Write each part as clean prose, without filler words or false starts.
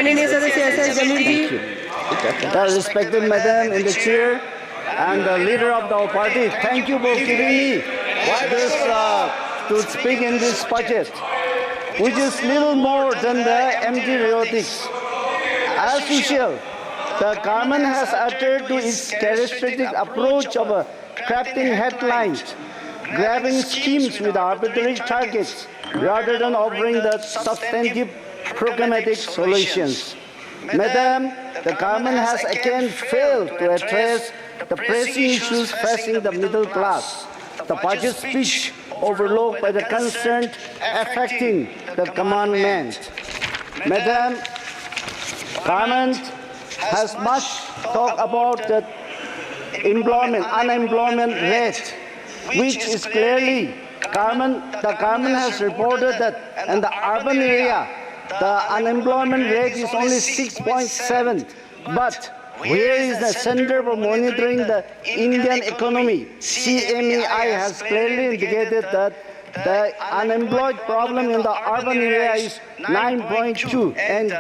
माननीय सदस्य SS Zameer ji, The respected Madam in the chair and the leader of our party, thank you for giving me this to speak in this budget, which is little more than the empty rhetorics. As usual, the government has adhered to its charismatic approach of crafting headlines, grabbing schemes with arbitrary targets, rather than offering the substantive programmatic solutions. Madam, the government has again failed to address the pressing issues facing the middle class. The budget speech overlooked by the concerned affecting the common man. Madam, government has much talked about the unemployment rate, which is clearly the government has reported that in the urban area, the unemployment rate is only 6.7, but where is the Center for Monitoring the Indian Economy, CMEI, has clearly indicated that the unemployed problem in the urban area is 9.2 in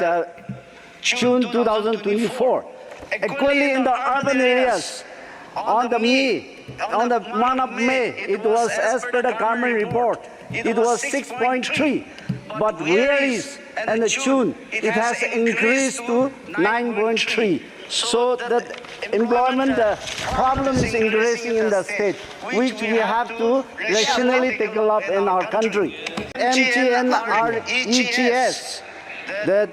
June 2024. Equally in the urban areas, on the month of May, it was, as per the government report, it was 6.3. But where is in the June, it has increased to 9.3. So that employment problem is increasing in the state, which we have to rationally tackle up in our country. MGNREGS, the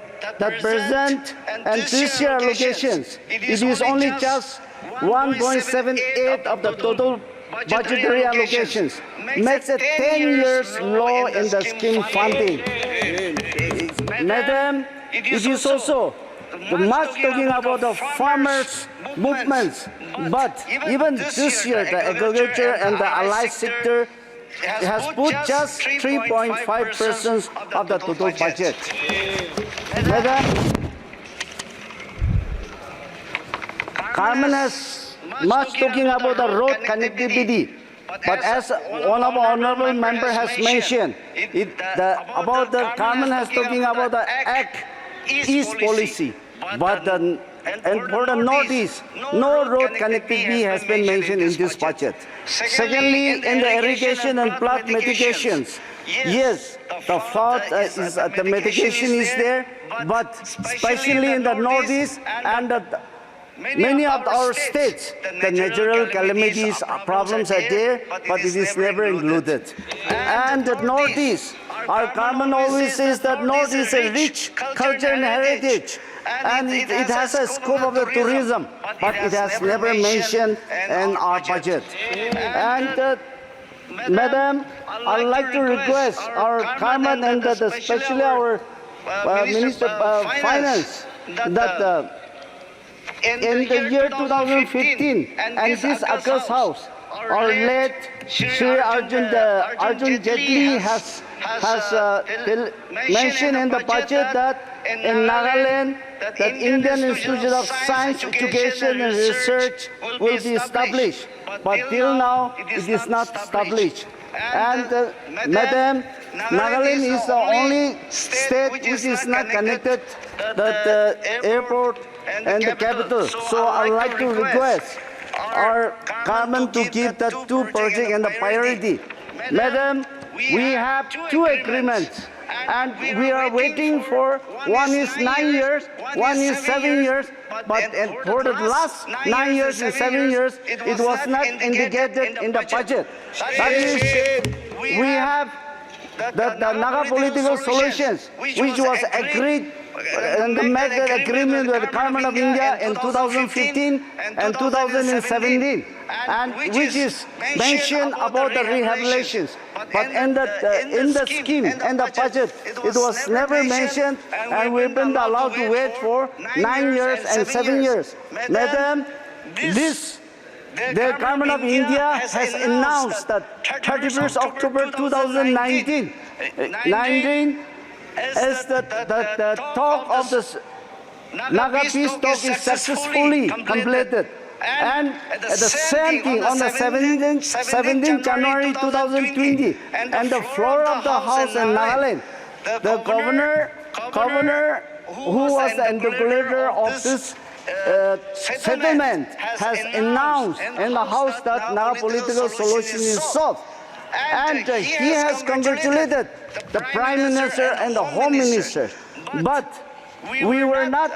present and this year allocations, it is only just 1.78 of the total budgetary allocations, makes it 10 years low in the scheme funding. Madam, it is also much talking about the farmers' movements, but even this year the agriculture and the allied sector has put just 3.5% of the total budget. Madam, government has much talking about the road connectivity, but as one of our honorable member has mentioned, about the government has talking about the Act East policy, but for the Northeast, no road connectivity has been mentioned in this budget. Secondly, in the irrigation and flood mitigations, yes, the flood the mitigation is there, but especially in the Northeast and many of our states, the natural calamities, problems are there, but it is never included. And the Northeast, our government always says that North is a rich culture and heritage, and it has a scope of the tourism, but it has never mentioned in our budget. And Madam, I'd like to request our government and especially our Minister of Finance that in the year 2015, and this August House, our late Shri Arjun Jaitley has mentioned in the budget that in Nagaland, that Indian Institute of Science, Education and Research will be established, but till now it is not established. And Madam, Nagaland is the only state which is not connected to the airport and the capital. So I'd like to request our government to give the two projects and the priority. Madam, we have two agreements, and we are waiting for, one is 9 years, one is 7 years, but for the last 9 years and 7 years, it was not indicated in the budget. That is, we have the Naga political solutions, which was agreed and made the agreement with the Government of India in 2015 and 2017, and which is mentioned about the rehabilitations. But in the scheme and the budget, it was never mentioned, and we've been allowed to wait for 9 years and 7 years. Madam, the Government of India has announced that 31st October 2019 as the talk of the Naga Peace Talks is successfully completed. And the same thing on the 17th January 2020, and the floor of the House in Nagaland, the governor who was the interlocutor of this settlement, has announced in the House that Naga political solution is solved. And he has congratulated the Prime Minister and the Home Minister. But we were not,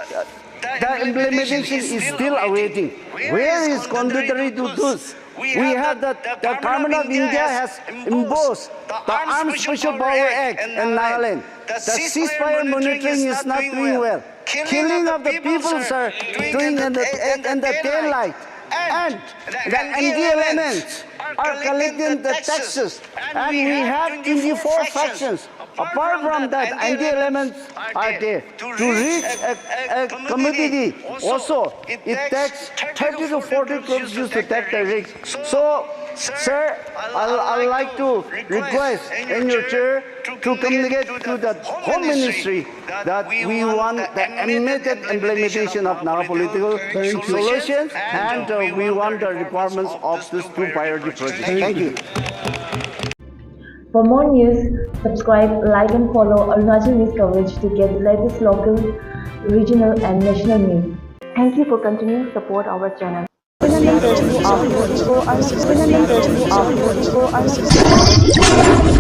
the implementation is still awaiting. Where is contrary to this? We have that the Government of India has imposed the Armed Special Power Act in Nagaland. The ceasefire monitoring is not doing well. Killing of the people are doing in the daylight. And the anti-elements are collecting the taxes. And we have 24 factions. Apart from that, anti-elements are there. To reach a commodity, also, it takes 30 to 40 groups used to take the risk. So, sir, I'd like to request in your chair to communicate to the Home Ministry that we want the immediate implementation of Naga political solutions, and we want the requirements of these two priority projects. Thank you. For more news, subscribe, like and follow Arunachal News coverage to get the latest local, regional and national news. Thank you for continuing to support our channel. 𝐶𝐶